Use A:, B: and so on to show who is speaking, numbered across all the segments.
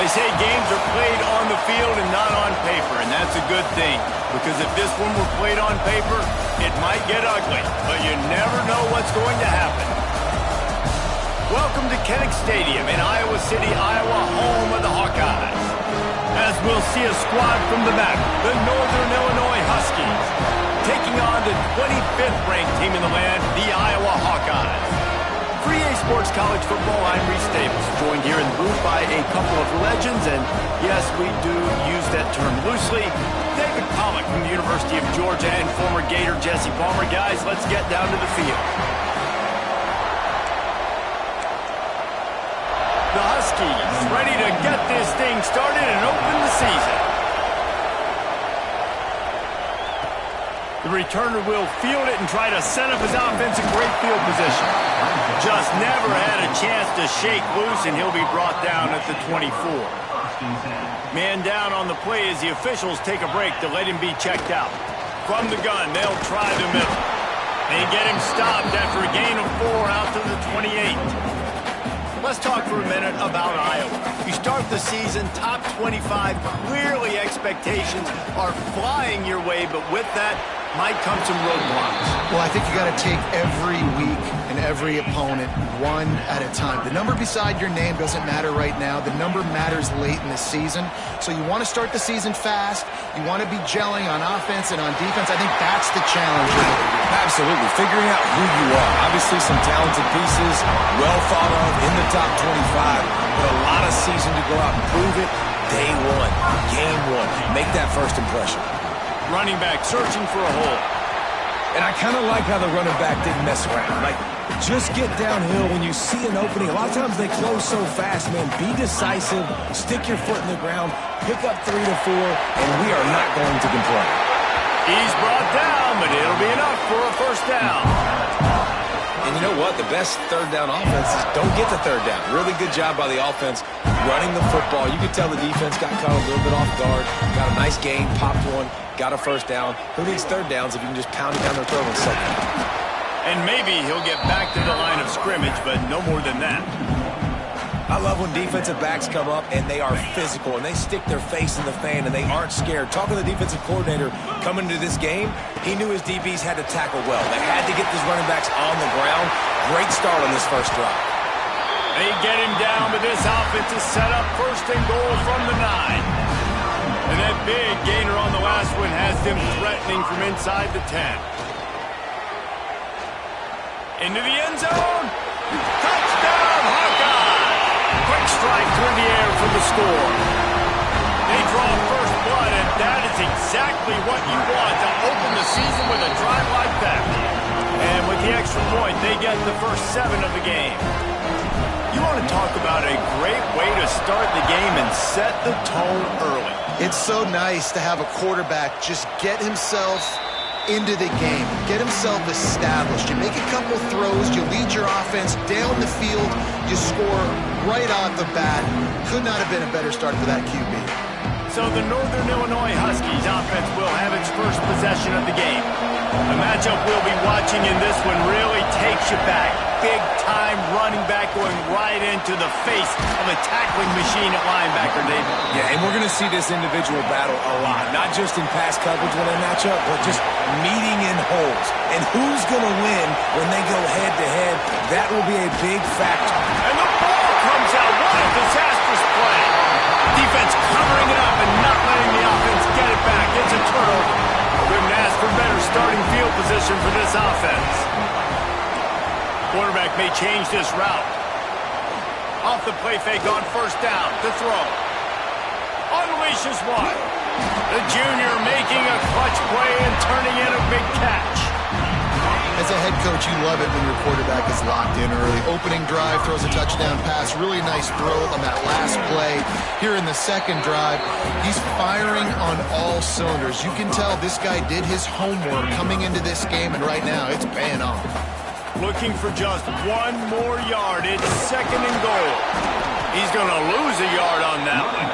A: They say games are played on the field and not on paper, and that's a good thing. Because if this one were played on paper, it might get ugly, but you never know what's going to happen. Welcome to Kinnick Stadium in Iowa City, Iowa, home of the Hawkeyes. As we'll see a squad from the back, the Northern Illinois Huskies, taking on the 25th ranked team in the land, the Iowa Hawkeyes. For EA Sports College Football, I'm Reese Davis, joined here in the booth by a couple of legends, and yes, we do use that term loosely. David Pollock from the University of Georgia and former Gator Jesse Palmer. Guys, let's get down to the field. The Huskies ready to get this thing started and open the season. The returner will field it and try to set up his offense in great field position. Just never had a chance to shake loose, and he'll be brought down at the 24. Man down on the play as the officials take a break to let him be checked out. From the gun, they'll try the middle. They get him stopped after a gain of 4 out to the 28. Let's talk for a minute about Iowa. You start the season top 25. Clearly expectations are flying your way, but with that might come some roadblocks.
B: Well, I think you got to take every week and every opponent one at a time. The number beside your name doesn't matter right now. The number matters late in the season. So you want to start the season fast. You want to be gelling on offense and on defense. I think that's the challenge.
C: Absolutely. Figuring out who you are. Obviously some talented pieces, well thought of in the top 25, but a lot of season to go out and prove it. Day one, game one. Make that first impression.
A: Running back searching for a hole.
C: And I kind of like how the running back didn't mess around. Like, just get downhill when you see an opening. A lot of times they close so fast, man. Be decisive, stick your foot in the ground, pick up 3 to 4, and we are not going to complain.
A: He's brought down, but it'll be enough for a first down.
C: And you know what? The best third down offense is don't get the third down. Really good job by the offense running the football. You could tell the defense got caught a little bit off guard. Got a nice gain, popped one, got a first down. Who needs third downs if you can just pound it down their throat on second?
A: And maybe he'll get back to the line of scrimmage, but no more than that.
C: I love when defensive backs come up and they are physical and they stick their face in the fan and they aren't scared. Talking to the defensive coordinator coming into this game, he knew his DBs had to tackle well. They had to get these running backs on the ground. Great start on this first drive.
A: They get him down, but this offense is set up first and goal from the 9. And that big gainer on the last one has them threatening from inside the 10. Into the end zone. Touchdown, Hawkeye! Quick strike through the air for the score. They draw first blood, and that is exactly what you want to open the season with a drive like that. And with the extra point, they get the first 7 of the game. You want to talk about a great way to start the game and set the tone early.
B: It's so nice to have a quarterback just get himself into the game, get himself established. You make a couple throws, you lead your offense down the field, you score right off the bat. Could not have been a better start for that QB.
A: So the Northern Illinois Huskies offense will have its first possession of the game. The matchup we'll be watching in this one really takes you back. Big-time running back going right into the face of a tackling machine at linebacker, David.
C: Yeah, and we're going to see this individual battle a lot. Not just in pass coverage when they match up, but just meeting in holes. And who's going to win when they go head-to-head? That will be a big factor.
A: And the ball comes out. What a disastrous play. Defense covering it up and not letting the offense get it back. It's a turnover. Couldn't ask for better starting field position for this offense. Quarterback may change this route. Off the play fake on first down to throw. Unleashes one. The junior making a clutch play and turning in a big catch.
B: As a head coach, you love it when your quarterback is locked in early. Opening drive, throws a touchdown pass. Really nice throw on that last play. Here in the second drive, he's firing on all cylinders. You can tell this guy did his homework coming into this game, and right now it's paying off.
A: Looking for just one more yard. It's second and goal. He's going to lose a yard on that one.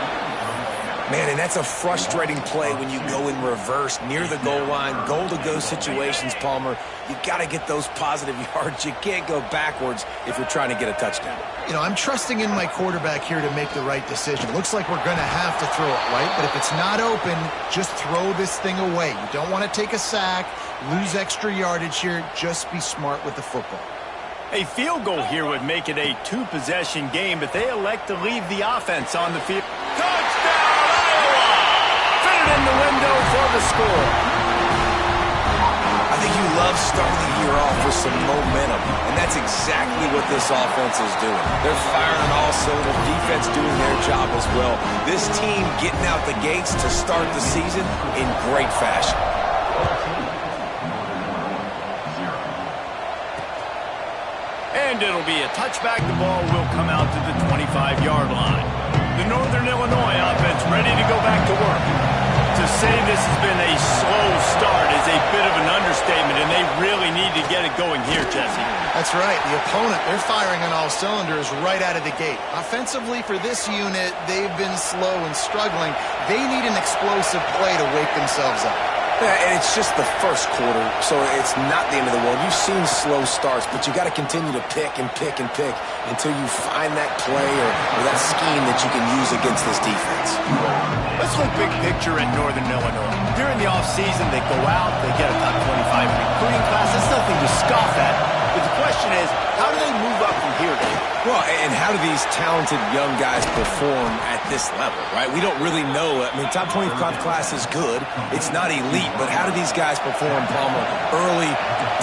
C: Man, and that's a frustrating play when you go in reverse near the goal line, goal-to-go situations, Palmer. You got to get those positive yards. You can't go backwards if you're trying to get a touchdown.
B: You know, I'm trusting in my quarterback here to make the right decision. Looks like we're going to have to throw it, right? But if it's not open, just throw this thing away. You don't want to take a sack, lose extra yardage here. Just be smart with the football.
A: A field goal here would make it a two-possession game, but they elect to leave the offense on the field. Touchdown, Iowa! Fit it in the window for the score.
C: I think you love starting the year off with some momentum, and that's exactly what this offense is doing. They're firing on all cylinders, defense doing their job as well. This team getting out the gates to start the season in great fashion.
A: And it'll be a touchback. The ball will come out to the 25-yard line. The Northern Illinois offense ready to go back to work. To say this has been a slow start is a bit of an understatement, and they really need to get it going here, Jesse.
B: That's right. The opponent, they're firing on all cylinders right out of the gate. Offensively, for this unit, they've been slow and struggling. They need an explosive play to wake themselves up.
C: Yeah, and it's just the first quarter, so it's not the end of the world. You've seen slow starts, but you got to continue to pick and pick and pick until you find that play or that scheme that you can use against this defense.
A: Let's look big picture at Northern Illinois. During the offseason, they go out, they get a top 25 recruiting class. That's nothing to scoff at. But the question is, how do they move up from here, Dave?
C: Well, and how do these talented young guys perform at this level, right? We don't really know. I mean, top 25 class is good. It's not elite, but how do these guys perform, Palmer, early,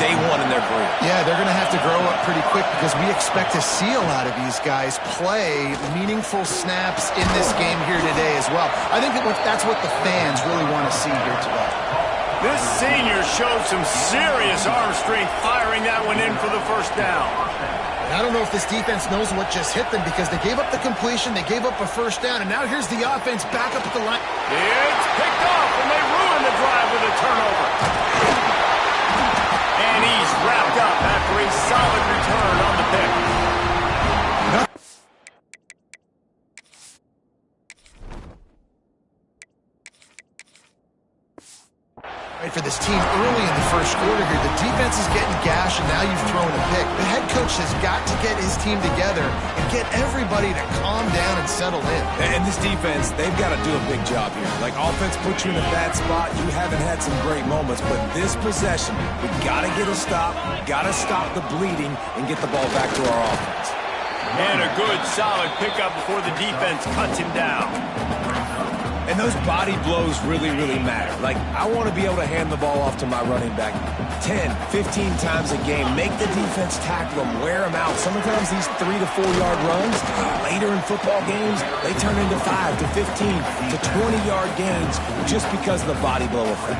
C: day one in their career?
B: Yeah, they're going to have to grow up pretty quick because we expect to see a lot of these guys play meaningful snaps in this game here today as well. I think that's what the fans really want to see here today.
A: This senior showed some serious arm strength firing that one in for the first down.
B: I don't know if this defense knows what just hit them because they gave up the completion, they gave up a first down, and now here's the offense back up at the line.
A: It's picked off, and they ruin the drive with a turnover. And he's wrapped up after a solid return on the pick.
B: Right, for this team early in the first quarter here, the defense is getting gashed, and now you've thrown a pick. The head coach has got to get his team together and get everybody to calm down and settle in.
C: And this defense, they've got to do a big job here. Like, offense puts you in a bad spot. You haven't had some great moments, but this possession, we got to get a stop, got to stop the bleeding, and get the ball back to our offense.
A: And a good, solid pickup before the defense cuts him down.
C: And those body blows really, really matter. Like, I want to be able to hand the ball off to my running back 10, 15 times a game. Make the defense tackle them, wear them out. Sometimes these 3 to 4 yard runs, later in football games, they turn into 5 to 15 to 20-yard gains just because of the body blow effect.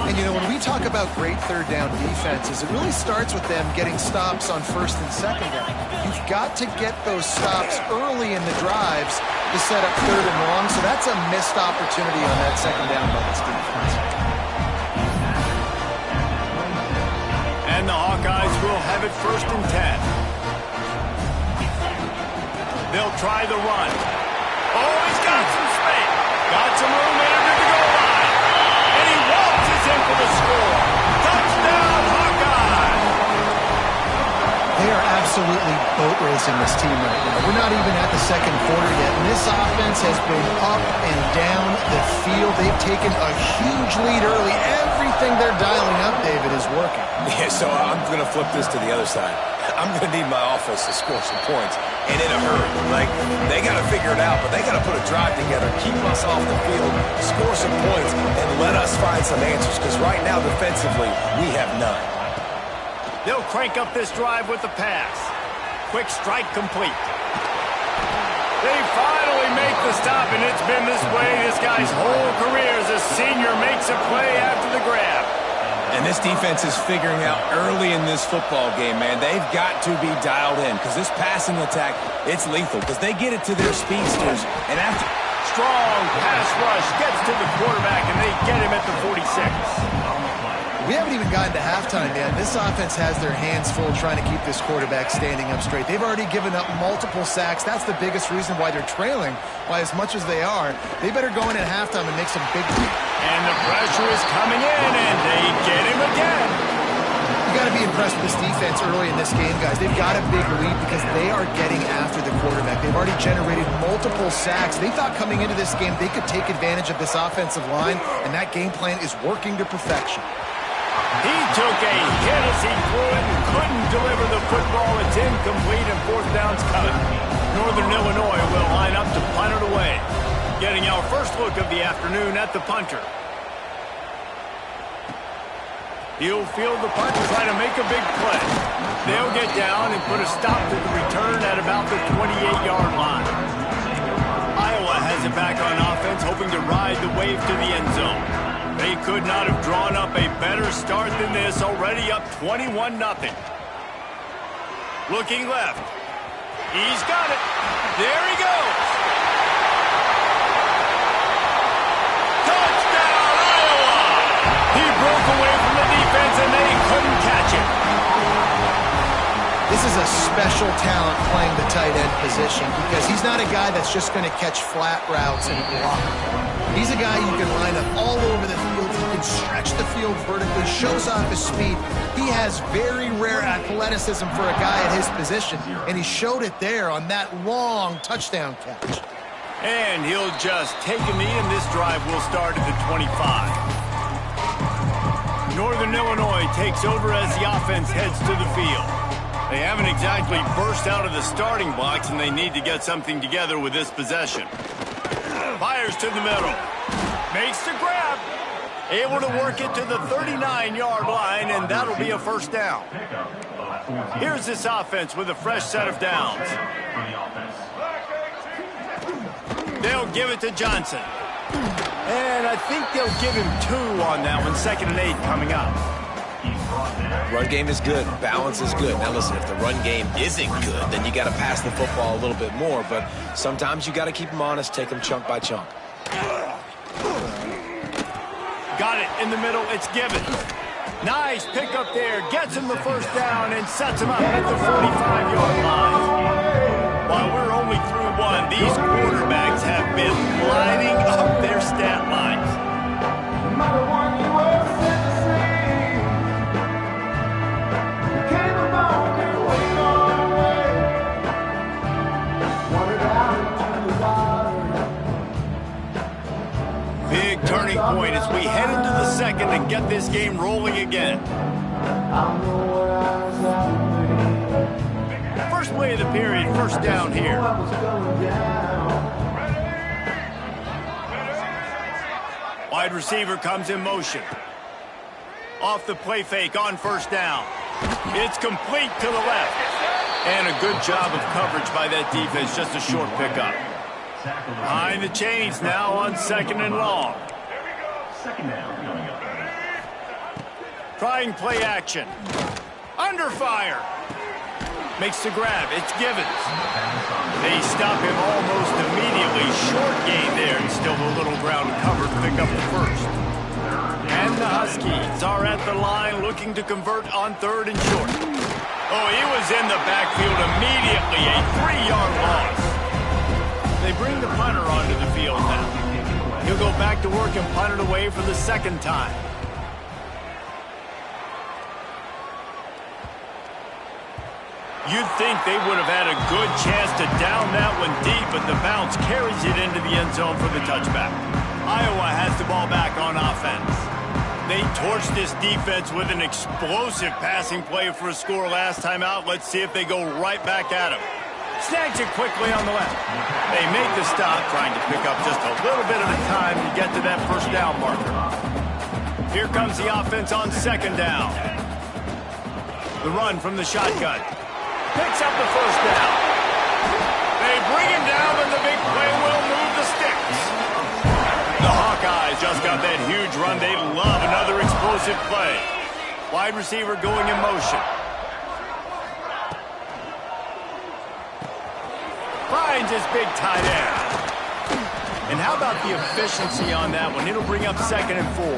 B: And, you know, when we talk about great third down defenses, it really starts with them getting stops on first and second down. You've got to get those stops early in the drives to set up third and long, so that's a missed opportunity on that second down by this defense.
A: And the Hawkeyes will have it first and 10. They'll try the run. Oh, he's got some space. Got some room under the goal line. And he waltzes in for the score. Touchdown, Hawkeye!
B: They are absolutely boat racing this team right now. We're not even at the second quarter yet, and this offense has been up and down the field. They've taken a huge lead early. Everything they're dialing up, David, is working.
C: Yeah, so I'm going to flip this to the other side. I'm going to need my offense to score some points, and in a hurry. Like, they got to figure it out, but they got to put a drive together, keep us off the field, score some points, and let us find some answers, because right now, defensively, we have none.
A: They'll crank up this drive with the pass. Quick strike complete. They finally make the stop, and it's been this way this guy's whole career as a senior makes a play after the grab.
C: And this defense is figuring out early in this football game, man. They've got to be dialed in because this passing attack, it's lethal because they get it to their speedsters. And after
A: strong pass rush gets to the quarterback, and they get him at the 46.
B: We haven't even gotten to halftime yet. This offense has their hands full trying to keep this quarterback standing up straight. They've already given up multiple sacks. That's the biggest reason why they're trailing by as much as they are. They better go in at halftime and make some big plays.
A: And the pressure is coming in, and they get him again.
B: You got to be impressed with this defense early in this game, guys. They've got a big lead because they are getting after the quarterback. They've already generated multiple sacks. They thought coming into this game they could take advantage of this offensive line, and that game plan is working to perfection.
A: He took a hit as he threw it and couldn't deliver the football. It's incomplete and fourth down's coming. Northern Illinois will line up to punt it away. Getting our first look of the afternoon at the punter. He'll field the punt and try to make a big play. They'll get down and put a stop to the return at about the 28-yard line. Iowa has it back on offense, hoping to ride the wave to the end zone. They could not have drawn up a better start than this, already up 21-0. Looking left. He's got it. There he goes. Touchdown, Iowa! He broke away from the defense and they couldn't catch him.
B: This is a special talent playing the tight end position because he's not a guy that's just going to catch flat routes and block. He's a guy you can line up all over the field. He can stretch the field vertically, shows off his speed. He has very rare athleticism for a guy at his position, and he showed it there on that long touchdown catch.
A: And he'll just take a knee, and this drive will start at the 25. Northern Illinois takes over as the offense heads to the field. They haven't exactly burst out of the starting blocks, and they need to get something together with this possession. Fires to the middle. Makes the grab. Able to work it to the 39-yard line, and that'll be a first down. Here's this offense with a fresh set of downs. They'll give it to Johnson. And I think they'll give him 2 on that one. 2nd and 8 coming up.
C: Run game is good. Balance is good. Now listen, if the run game isn't good, then you got to pass the football a little bit more. But sometimes you got to keep them honest, take them chunk by chunk.
A: Got it in the middle. It's Gibbons. Nice pick up there. Gets him the first down and sets him up at the 45-yard line. While we're only through one, these quarterbacks have been lining up their stat lines. Big turning point as we head into the second and get this game rolling again. First play of the period, first down here. Wide receiver comes in motion. Off the play fake on first down. It's complete to the left. And a good job of coverage by that defense, just a short pickup. Behind the chains now on 2nd and long. Trying play action. Under fire. Makes the grab. It's Gibbons. They stop him almost immediately. Short gain there, and still a little ground covered to pick up the first. And the Huskies are at the line looking to convert on 3rd and short. Oh, he was in the backfield immediately. A 3-yard loss. They bring the punter onto the field now. He'll go back to work and punt it away for the 2nd time. You'd think they would have had a good chance to down that one deep, but the bounce carries it into the end zone for the touchback. Iowa has the ball back on offense. They torched this defense with an explosive passing play for a score last time out. Let's see if they go right back at him. Snags it quickly on the left. They make the stop, trying to pick up just a little bit of a time to get to that first down marker. Here comes the offense on 2nd down. The run from the shotgun. Picks up the first down. They bring him down, and the big play will move the sticks. The Hawkeyes just got that huge run. They love another explosive play. Wide receiver going in motion. Finds his big tight end. And how about the efficiency on that one? It'll bring up 2nd and 4.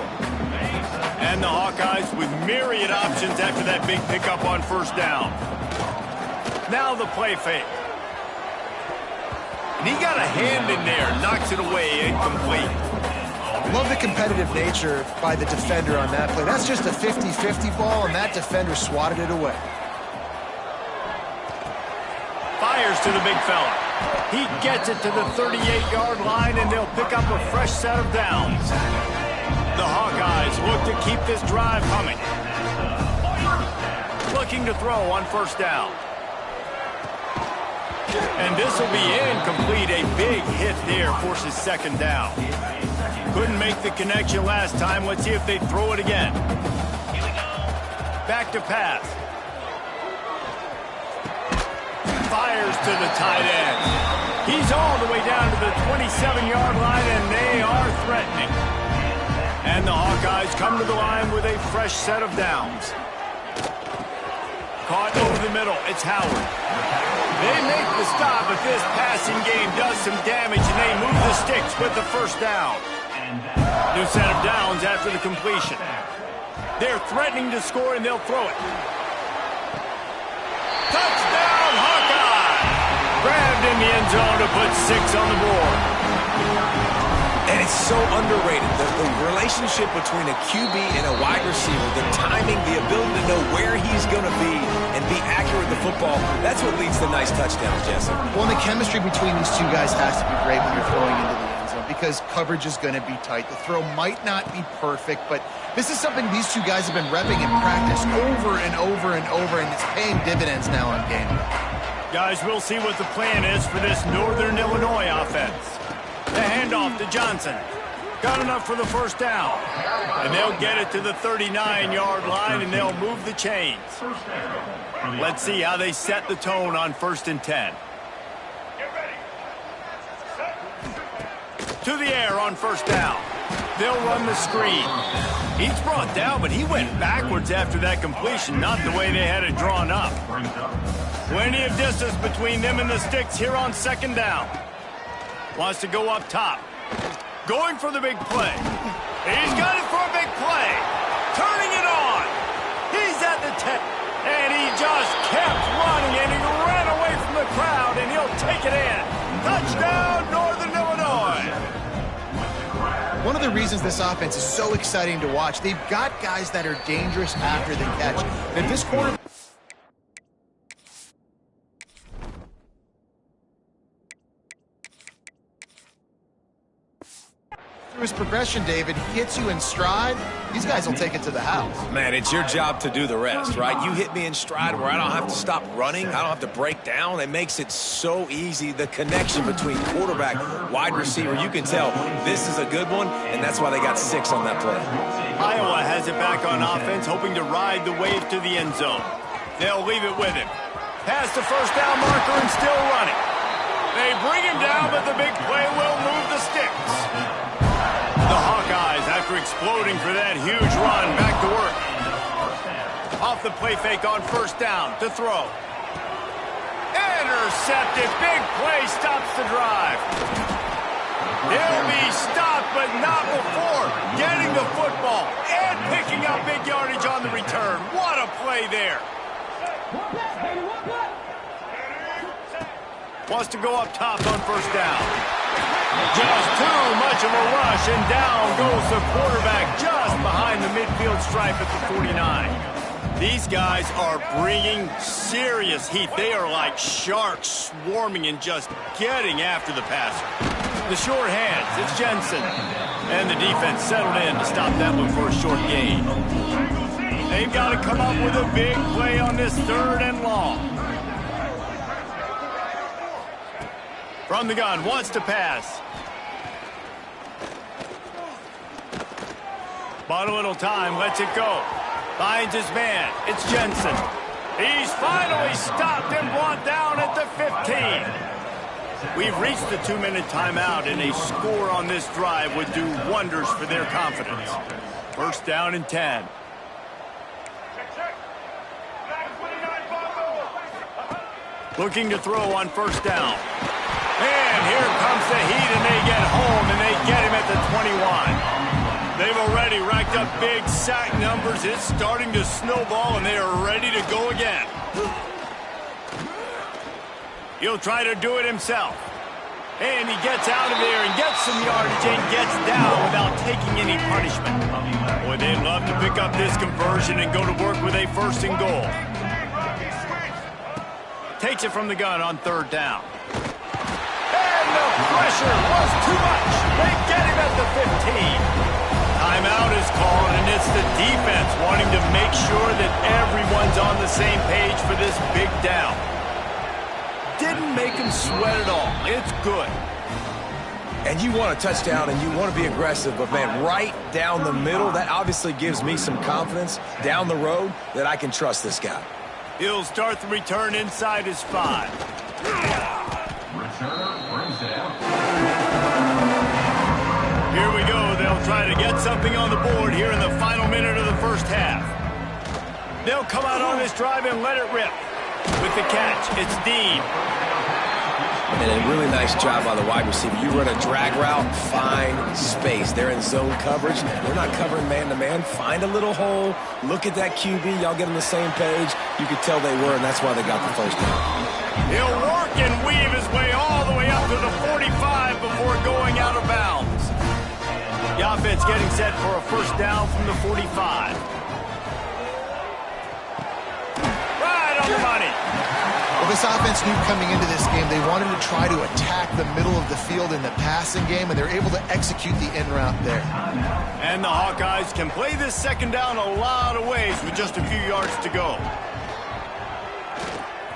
A: And the Hawkeyes with myriad options after that big pickup on first down. Now the play fake. And he got a hand in there, knocks it away, incomplete.
D: Love the competitive nature by the defender on that play. That's just a 50-50 ball, and that defender swatted it away.
A: Fires to the big fella. He gets it to the 38-yard line, and they'll pick up a fresh set of downs. The Hawkeyes look to keep this drive humming. Looking to throw on first down. And this will be incomplete. A big hit there forces second down. Couldn't make the connection last time. Let's see if they throw it again. Back to pass. Fires to the tight end. He's all the way down to the 27-yard line, and they are threatening. And the Hawkeyes come to the line with a fresh set of downs. Caught over the middle. It's Howard. They make the stop, but this passing game does some damage, and they move the sticks with the first down. New set of downs after the completion. They're threatening to score, and they'll throw it. Touchdown, Hawkeye! Grabbed in the end zone to put 6 on the board.
C: And it's so underrated. The relationship between a QB and a wide receiver, the timing, the ability to know where he's going to be and be accurate with the football, that's what leads to nice touchdowns, Jesse.
B: Well, the chemistry between these two guys has to be great when you're throwing into the end zone because coverage is going to be tight. The throw might not be perfect, but this is something these two guys have been repping in practice over and over and over, and it's paying dividends now on game day.
A: Guys, we'll see what the plan is for this Northern Illinois offense. The handoff to Johnson. Got enough for the first down. And they'll get it to the 39-yard line, and they'll move the chains. Let's see how they set the tone on 1st and 10. To the air on first down. They'll run the screen. He's brought down, but he went backwards after that completion, not the way they had it drawn up. Plenty of distance between them and the sticks here on 2nd down. Wants to go up top. Going for the big play. He's got it for a big play. Turning it on. He's at the 10. And he just kept running, and he ran away from the crowd, and he'll take it in. Touchdown, Northern Illinois.
B: One of the reasons this offense is so exciting to watch, they've got guys that are dangerous after the catch. And this quarterback through his progression, David, hits you in stride, these guys will take it to the house.
C: Man, it's your job to do the rest, right? You hit me in stride where I don't have to stop running. I don't have to break down. It makes it so easy. The connection between quarterback, wide receiver, you can tell this is a good one, and that's why they got 6 on that play.
A: Iowa has it back on offense, hoping to ride the wave to the end zone. They'll leave it with him. Past the first down marker and still running. They bring him down, but the big play will move the sticks. The Hawkeyes, after exploding for that huge run, back to work. Off the play fake on first down to throw. Intercepted. Big play stops the drive. They'll be stopped, but not before getting the football and picking up big yardage on the return. What a play there. Wants to go up top on first down. Just too much of a rush, and down goes the quarterback just behind the midfield stripe at the 49. These guys are bringing serious heat. They are like sharks swarming and just getting after the passer. The short hands, it's Jensen. And the defense settled in to stop that one for a short gain. They've got to come up with a big play on this 3rd and long. From the gun, wants to pass. Bought a little time, lets it go. Finds his man, it's Jensen. He's finally stopped and brought down at the 15. We've reached the 2-minute timeout, and a score on this drive would do wonders for their confidence. First down and 10. Looking to throw on first down. And here comes the heat, and they get home, and they get him at the 21. They've already racked up big sack numbers. It's starting to snowball, and they are ready to go again. He'll try to do it himself. And he gets out of there and gets some yardage and gets down without taking any punishment. Boy, they'd love to pick up this conversion and go to work with a 1st and goal. Takes it from the gun on 3rd down. And the pressure was too much. They get him at the 15. Timeout is called, and it's the defense wanting to make sure that everyone's on the same page for this big down. Didn't make him sweat at all. It's good.
C: And you want a touchdown, and you want to be aggressive, but, man, right down the middle, that obviously gives me some confidence down the road that I can trust this guy.
A: He'll start the return inside his 5. Here we go. They'll try to get something on the board here in the final minute of the 1st half. They'll come out on this drive and let it rip. With the catch, it's Dean.
C: And a really nice job by the wide receiver. You run a drag route, find space. They're in zone coverage. They're not covering man-to-man. Find a little hole. Look at that QB. Y'all get on the same page. You could tell they were, and that's why they got the 1st down.
A: He'll work and weave his way all the way up to the 45 before going out of bounds. The offense getting set for a 1st down from the 45. Right on the money.
B: Well, this offense knew coming into this game they wanted to try to attack the middle of the field in the passing game, and they're able to execute the in route there.
A: And the Hawkeyes can play this 2nd down a lot of ways with just a few yards to go.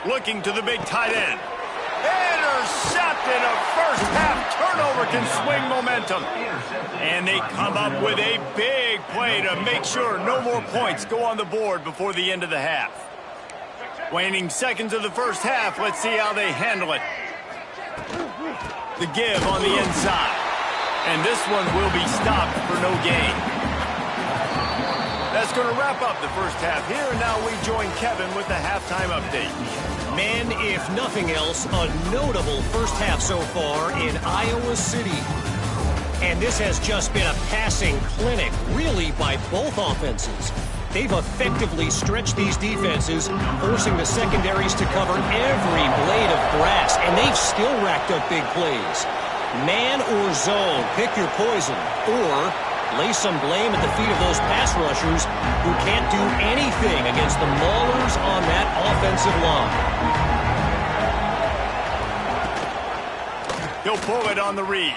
A: Looking to the big tight end. Intercepted. A 1st half turnover can swing momentum. And they come up with a big play to make sure no more points go on the board before the end of the half. Waning seconds of the 1st half. Let's see how they handle it. The give on the inside. And this one will be stopped for no gain. That's going to wrap up the 1st half here. And now we join Kevin with the halftime update.
E: Men, if nothing else, a notable 1st half so far in Iowa City. And this has just been a passing clinic, really, by both offenses. They've effectively stretched these defenses, forcing the secondaries to cover every blade of grass, and they've still racked up big plays. Man or zone, pick your poison, or lay some blame at the feet of those pass rushers who can't do anything against the maulers on that offensive line.
A: He'll pull it on the read.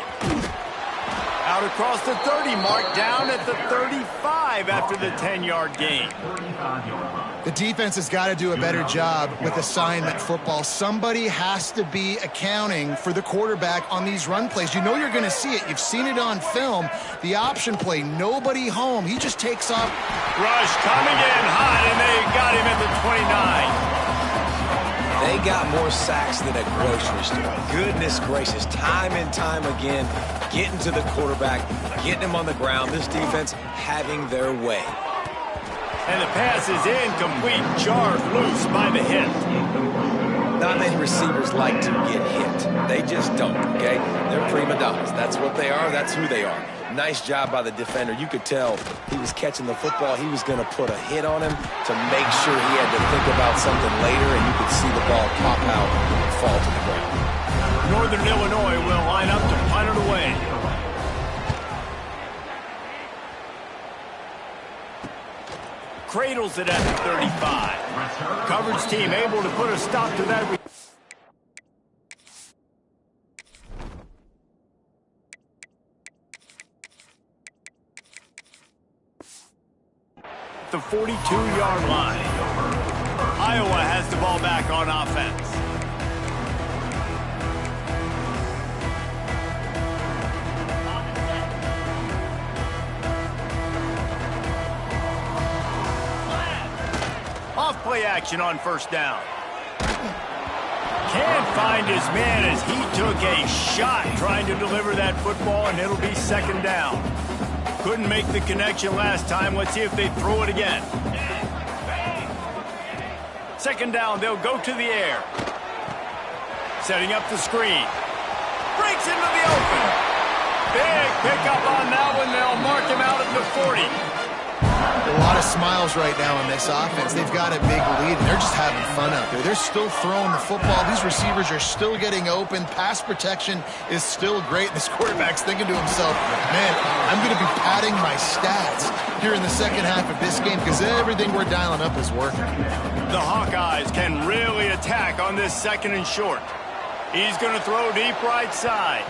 A: Out across the 30 mark, down at the 35 after the 10-yard gain.
B: The defense has got to do a better job with assignment football. Somebody has to be accounting for the quarterback on these run plays. You know you're going to see it. You've seen it on film. The option play, nobody home. He just takes off.
A: Rush coming in hot, and they got him at the 29.
C: They got more sacks than a grocery store. Goodness gracious, time and time again, getting to the quarterback, getting him on the ground. This defense having their way.
A: And the pass is incomplete, jarred loose by the hit.
C: Not many receivers like to get hit. They just don't, okay? They're prima donnas. That's what they are. That's who they are. Nice job by the defender. You could tell he was catching the football. He was going to put a hit on him to make sure he had to think about something later, and you could see the ball pop out and fall to the ground.
A: Northern Illinois will line up to punt it away. Cradles it at the 35. Coverage team able to put a stop to that. The 42-yard line. Iowa has the ball back on offense. Off play action on 1st down. Can't find his man as he took a shot trying to deliver that football, and it'll be 2nd down. Couldn't make the connection last time. Let's see if they throw it again. 2nd down, they'll go to the air. Setting up the screen. Breaks into the open. Big pickup on that one. They'll mark him out at the 40.
B: A lot of smiles right now on this offense. They've got a big lead, and they're just having fun out there. They're still throwing the football. These receivers are still getting open. Pass protection is still great. This quarterback's thinking to himself, man, I'm going to be padding my stats here in the second half of this game because everything we're dialing up is working.
A: The Hawkeyes can really attack on this 2nd and short. He's going to throw deep right side.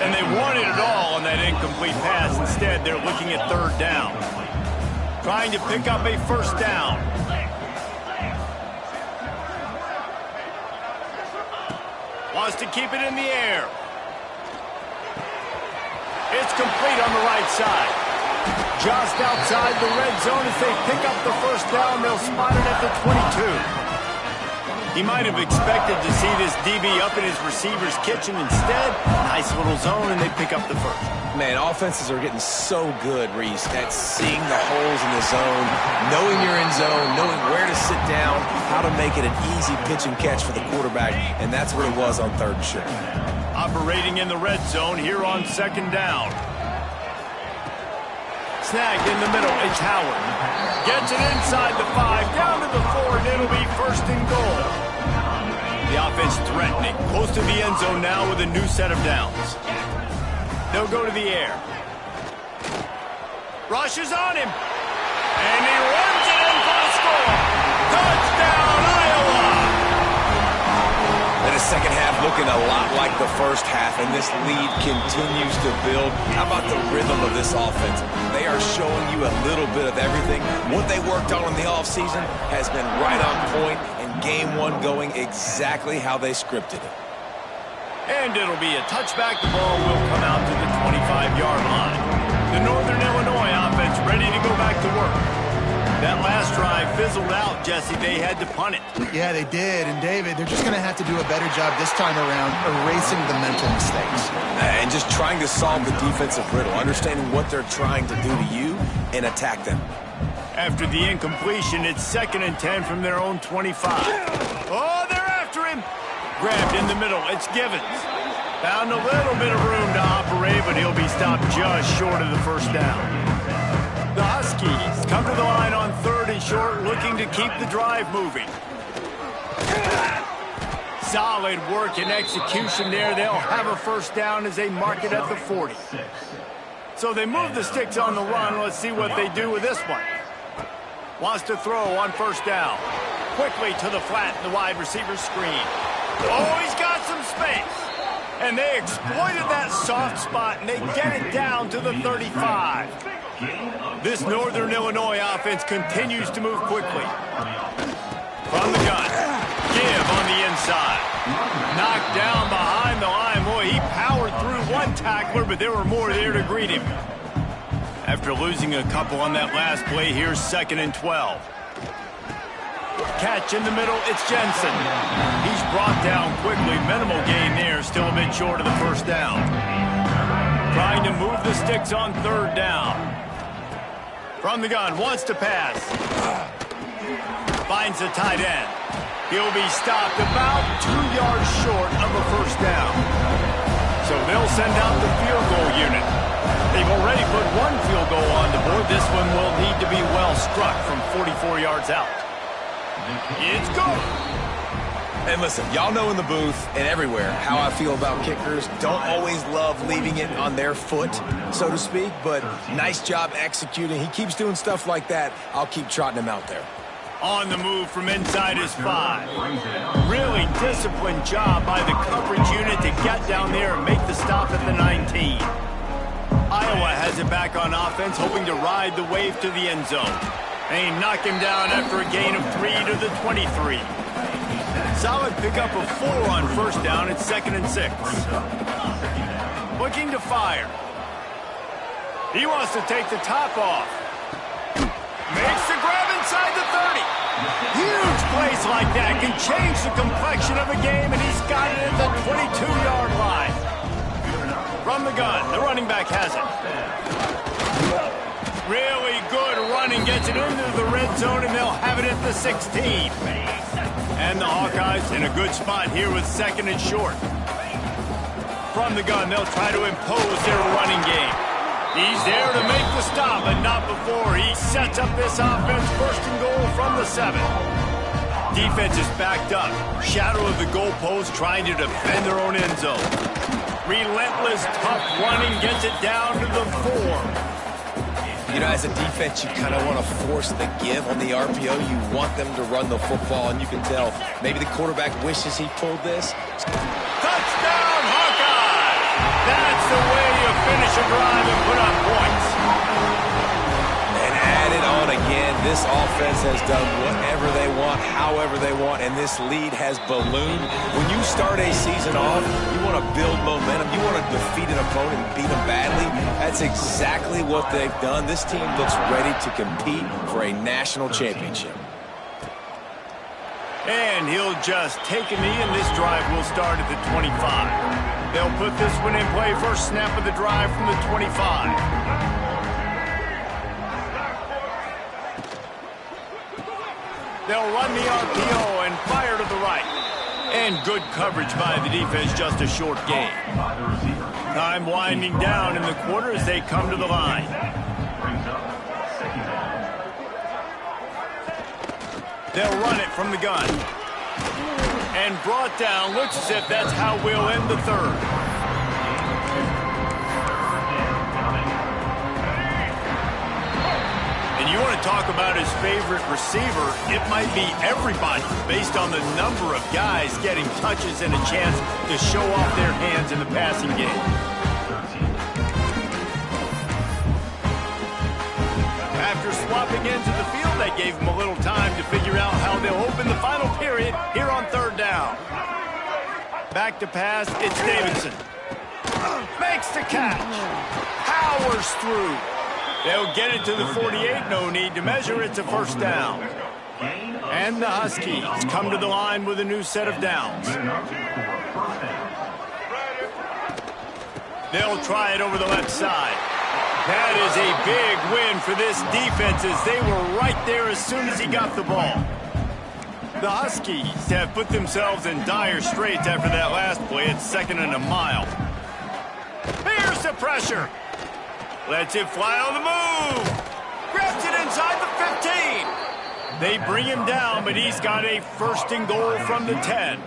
A: And they wanted it all on that incomplete pass. Instead, they're looking at 3rd down. Trying to pick up a 1st down. Wants to keep it in the air. It's complete on the right side. Just outside the red zone as they pick up the 1st down. They'll spot it at the 22. He might have expected to see this DB up in his receiver's kitchen. Instead, nice little zone, and they pick up the 1st.
C: Man, offenses are getting so good, Reese, at seeing the holes in the zone, knowing you're in zone, knowing where to sit down, how to make it an easy pitch and catch for the quarterback, and that's what it was on 3rd and short.
A: Operating in the red zone here on 2nd down. Snagged in the middle, it's Howard. Gets it inside the 5, down to the 4, and it'll be 1st and goal. The offense threatening, close to the end zone now with a new set of downs. They'll go to the air. Rushes on him. And he runs it in for the score. Touchdown, Iowa!
C: And the second half looking a lot like the first half, and this lead continues to build. How about the rhythm of this offense? They are showing you a little bit of everything. What they worked on in the offseason has been right on point, and game 1 going exactly how they scripted it.
A: And it'll be a touchback. The ball will come out to the 25-yard line. The Northern Illinois offense ready to go back to work. That last drive fizzled out, Jesse. They had to punt it.
B: Yeah, they did. And, David, they're just going to have to do a better job this time around erasing the mental mistakes.
C: And just trying to solve the defensive riddle, understanding what they're trying to do to you and attack them.
A: After the incompletion, it's 2nd and 10 from their own 25. Oh, they're after him. Grabbed in the middle, it's Givens. Found a little bit of room to operate, but he'll be stopped just short of the 1st down. The Huskies come to the line on 3rd and short, looking to keep the drive moving. Solid work and execution there. They'll have a 1st down as they mark it at the 40. So they move the sticks on the run. Let's see what they do with this one. Wants to throw on 1st down. Quickly to the flat in the wide receiver screen. Oh, he's got some space. And they exploited that soft spot, and they get it down to the 35. This Northern Illinois offense continues to move quickly. From the gun. Give on the inside. Knocked down behind the line. Boy, he powered through one tackler, but there were more there to greet him. After losing a couple on that last play, here's 2nd and 12. Catch in the middle, it's Jensen. He's brought down quickly. Minimal gain there, still a bit short of the 1st down. Trying to move the sticks on 3rd down. From the gun, wants to pass. Finds the tight end. He'll be stopped about 2 yards short of a 1st down. So they'll send out the field goal unit. They've already put 1 field goal on the board. This one will need to be well struck from 44 yards out. It's good.
C: And listen, y'all know in the booth and everywhere how I feel about kickers. Don't always love leaving it on their foot, so to speak, but nice job executing. He keeps doing stuff like that. I'll keep trotting him out there.
A: On the move from inside his 5. Really disciplined job by the coverage unit to get down there and make the stop at the 19. Iowa has it back on offense, hoping to ride the wave to the end zone. They knock him down after a gain of 3 to the 23. Solid pickup of 4 on 1st down. It's 2nd and 6. Looking to fire. He wants to take the top off. Makes the grab inside the 30. Huge plays like that can change the complexion of a game, and he's got it at the 22-yard line. From the gun, the running back has it. Really good running, gets it into the red zone, and they'll have it at the 16. And the Hawkeyes in a good spot here with 2nd and short. From the gun, they'll try to impose their running game. He's there to make the stop but not before. He sets up this offense, first and goal from the 7. Defense is backed up. Shadow of the goalpost, trying to defend their own end zone. Relentless, tough running, gets it down to the 4.
C: You know, as a defense, you kind of want to force the give on the RPO. You want them to run the football, and you can tell maybe the quarterback wishes he pulled this.
A: Touchdown, Hawkeye! That's the way you finish a drive and put up points.
C: And add it on again. This offense has done whatever they want, however they want, and this lead has ballooned. When you start a season off, you want to build momentum. You want to defeat an opponent and beat them badly. That's exactly what they've done. This team looks ready to compete for a national championship.
A: And he'll just take a knee, and this drive will start at the 25. They'll put this one in play, first snap of the drive from the 25. They'll run the RPO and fire to the right. And good coverage by the defense, just a short gain. Time winding down in the quarter as they come to the line. They'll run it from the gun. And brought down. Looks as if that's how we'll end the third. And you want to talk about his favorite receiver, it might be everybody based on the number of guys getting touches and a chance to show off their hands in the passing game. After swapping into the field, that gave him a little time to figure out how they'll open the final period here on third down. Back to pass, it's Davidson. Makes the catch. Powers through. They'll get it to the 48, no need to measure, it's a first down. And the Huskies come to the line with a new set of downs. They'll try it over the left side. That is a big win for this defense as they were right there as soon as he got the ball. The Huskies have put themselves in dire straits after that last play. It's 2nd and a mile. Here's the pressure. Lets it fly on the move. Grabs it inside the 15. They bring him down, but he's got a first and goal from the 10.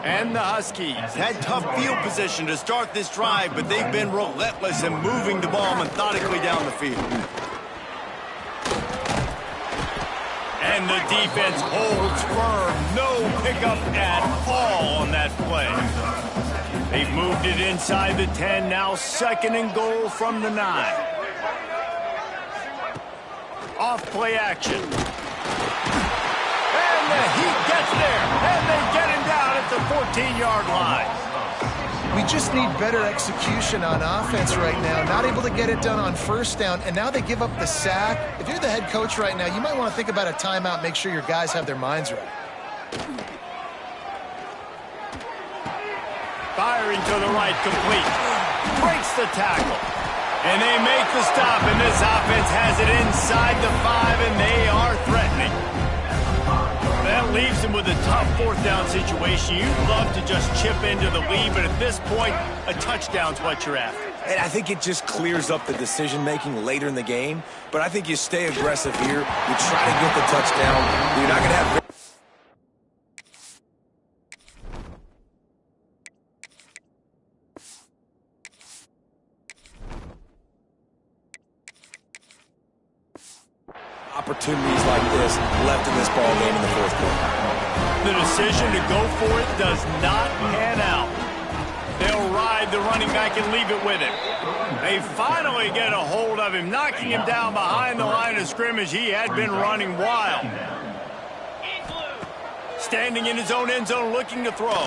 A: And the Huskies had tough field position to start this drive, but they've been relentless in moving the ball methodically down the field. And the defense holds firm. No pickup at all on that play. They've moved it inside the 10, now 2nd and goal from the 9. Off play action. And the Heat gets there, and they get him down at the 14-yard line.
D: We just need better execution on offense right now. Not able to get it done on first down, and now they give up the sack. If you're the head coach right now, you might want to think about a timeout, make sure your guys have their minds right.
A: Firing to the right, complete. Breaks the tackle. And they make the stop, and this offense has it inside the 5, and they are threatening. That leaves them with a tough 4th down situation. You'd love to just chip into the lead, but at this point, a touchdown's what you're after.
C: And I think it just clears up the decision-making later in the game. But I think you stay aggressive here. You try to get the touchdown. You're not going to have... opportunities like this left in this ball game in the 4th quarter.
A: The decision to go for it does not pan out. They'll ride the running back and leave it with him. They finally get a hold of him, knocking him down behind the line of scrimmage. He had been running wild. Standing in his own end zone looking to throw.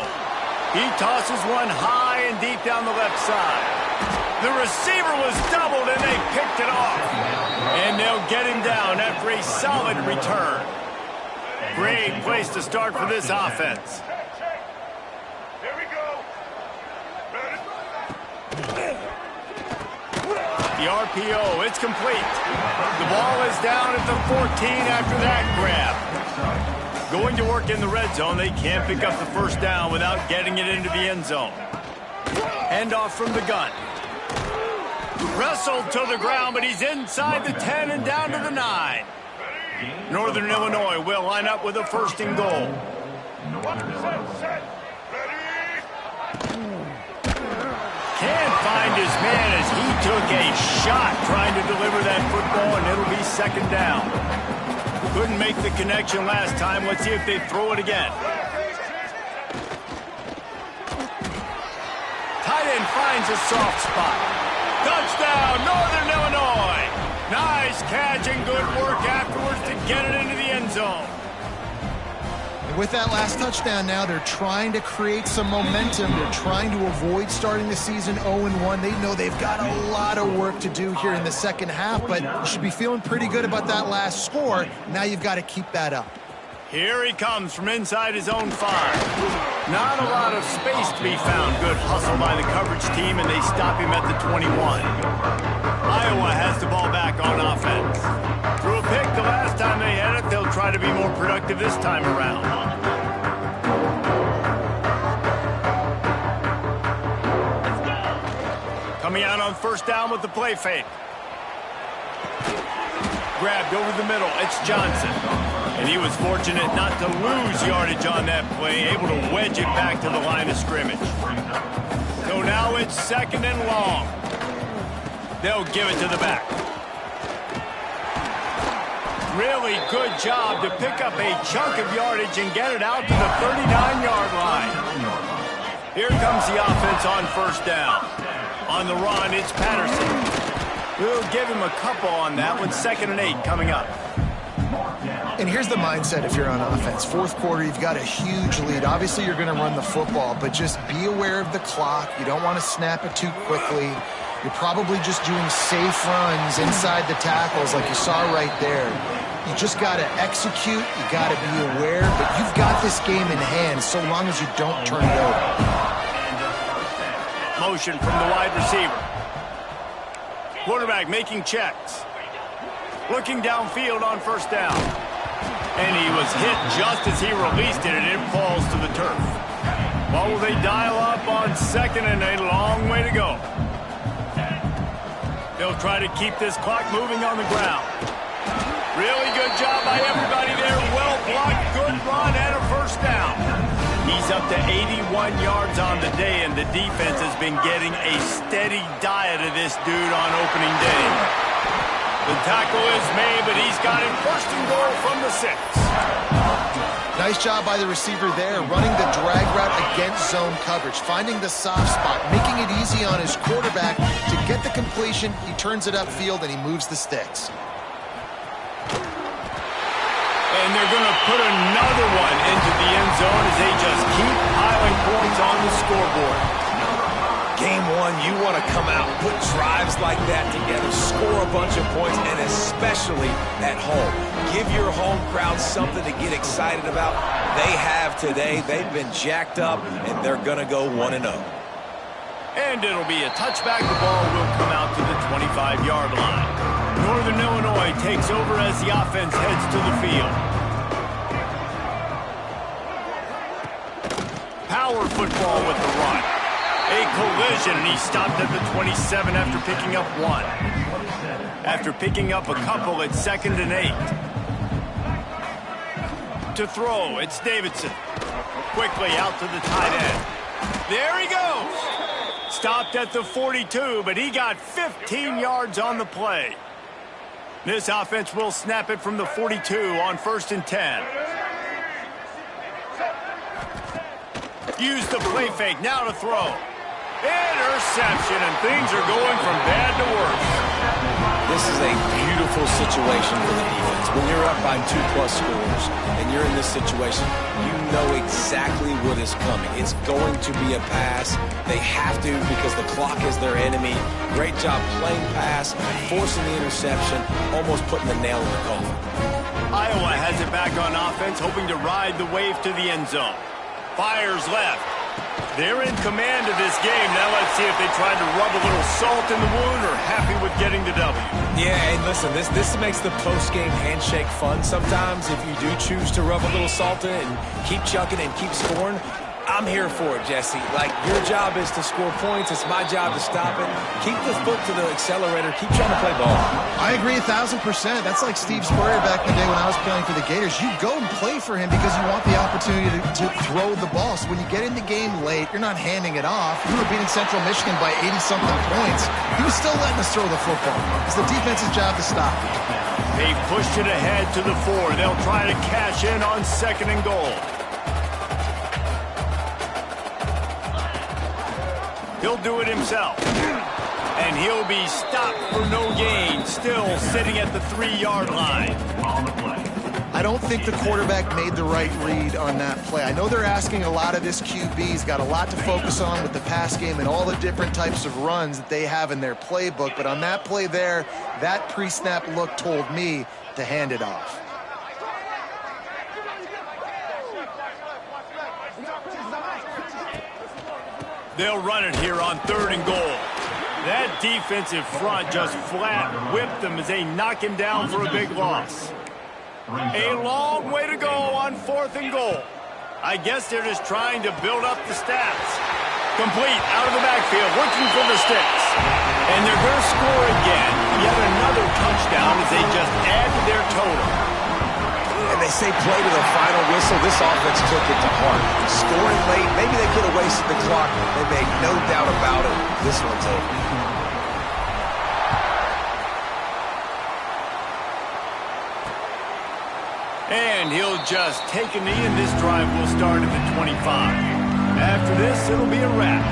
A: He tosses one high and deep down the left side. The receiver was doubled, and they picked it off. And they'll get him down after a solid return. Great place to start for this offense.
F: Here we go.
A: The RPO, it's complete. The ball is down at the 14 after that grab. Going to work in the red zone, they can't pick up the first down without getting it into the end zone. Handoff from the gun. Wrestled to the ground, but he's inside the 10 and down to the 9. Northern Illinois will line up with a 1st and goal. Can't find his man as he took a shot trying to deliver that football, and it'll be 2nd down. Couldn't make the connection last time. Let's see if they throw it again. Tight end finds a soft spot. Touchdown, Northern Illinois. Nice catch and good work afterwards to get it into the end zone.
B: And with that last touchdown now, they're trying to create some momentum. They're trying to avoid starting the season 0-1. They know they've got a lot of work to do here in the second half, but you should be feeling pretty good about that last score. Now you've got to keep that up.
A: Here he comes from inside his own 5. Not a lot of space to be found. Good hustle by the coverage team, and they stop him at the 21. Iowa has the ball back on offense. Threw a pick the last time they had it. They'll try to be more productive this time around. Coming out on 1st down with the play fake. Grabbed over the middle. It's Johnson. And he was fortunate not to lose yardage on that play, able to wedge it back to the line of scrimmage. So now it's 2nd and long. They'll give it to the back. Really good job to pick up a chunk of yardage and get it out to the 39-yard line. Here comes the offense on 1st down. On the run, it's Patterson. We'll give him a couple on that one. 2nd and 8 coming up.
B: And here's the mindset if you're on offense. 4th quarter, you've got a huge lead. Obviously, you're going to run the football, but just be aware of the clock. You don't want to snap it too quickly. You're probably just doing safe runs inside the tackles like you saw right there. You just got to execute. You got to be aware, but you've got this game in hand so long as you don't turn it over.
A: Motion from the wide receiver. Quarterback making checks. Looking downfield on 1st down. And he was hit just as he released it, and it falls to the turf. What will they dial up on 2nd and 8? A long way to go. They'll try to keep this clock moving on the ground. Really good job by everybody there. Well blocked, good run, and a 1st down. He's up to 81 yards on the day, and the defense has been getting a steady diet of this dude on opening day. The tackle is made, but he's got it 1st and goal from the 6.
B: Nice job by the receiver there, running the drag route against zone coverage, finding the soft spot, making it easy on his quarterback to get the completion. He turns it upfield, and he moves the sticks.
A: And they're going to put another one into the end zone as they just keep piling points on the scoreboard.
C: Game 1, you want to come out, put drives like that together, score a bunch of points, and especially at home. Give your home crowd something to get excited about. They have today. They've been jacked up, and they're going to go 1-0.
A: And it'll be a touchback. The ball will come out to the 25-yard line. Northern Illinois takes over as the offense heads to the field. Power football with the run. A collision, and he stopped at the 27 after picking up 1. After picking up a couple, it's 2nd and 8. To throw, it's Davidson. Quickly out to the tight end. There he goes. Stopped at the 42, but he got 15 yards on the play. This offense will snap it from the 42 on 1st and 10. Use the play fake, now to throw. Interception, and things are going from bad to worse.
C: This is a beautiful situation for the defense. When you're up by 2+ scores and you're in this situation, you know exactly what is coming. It's going to be a pass. They have to because the clock is their enemy. Great job playing pass, forcing the interception, almost putting the nail in the coffin.
A: Iowa has it back on offense, hoping to ride the wave to the end zone. Fires left. They're in command of this game. Now let's see if they try to rub a little salt in the wound or happy with getting the W.
C: Yeah, and listen, this makes the post-game handshake fun sometimes if you do choose to rub a little salt in and keep chucking and keep scoring. I'm here for it, Jesse. Like, your job is to score points. It's my job to stop it. Keep the foot to the accelerator. Keep trying to play ball.
B: I agree 1,000%. That's like Steve Spurrier back in the day when I was playing for the Gators. You go and play for him because you want the opportunity to throw the ball. So when you get in the game late, you're not handing it off. We were beating Central Michigan by 80-something points. He was still letting us throw the football. It's the defense's job to stop it.
A: They pushed it ahead to the 4. They'll try to cash in on 2nd and goal. He'll do it himself. And he'll be stopped for no gain, still sitting at the 3-yard line.
B: I don't think the quarterback made the right read on that play. I know they're asking a lot of this QB. He's got a lot to focus on with the pass game and all the different types of runs that they have in their playbook. But on that play there, that pre-snap look told me to hand it off.
A: They'll run it here on 3rd and goal. That defensive front just flat whipped them as they knock him down for a big loss. A long way to go on 4th and goal. I guess they're just trying to build up the stats. Complete out of the backfield, looking for the sticks. And they're going to score again. Yet another touchdown as they just add to their total.
C: And they say play to the final whistle. This offense took it to heart. Scoring late, maybe they could have wasted the clock. They made no doubt about it. This one's over.
A: And he'll just take a knee, and this drive will start at the 25. After this, it'll be a wrap.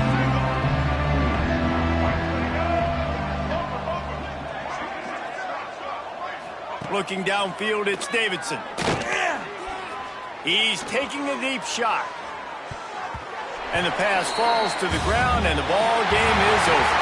A: Looking downfield, it's Davidson. He's taking a deep shot. And the pass falls to the ground, and the ball game is over.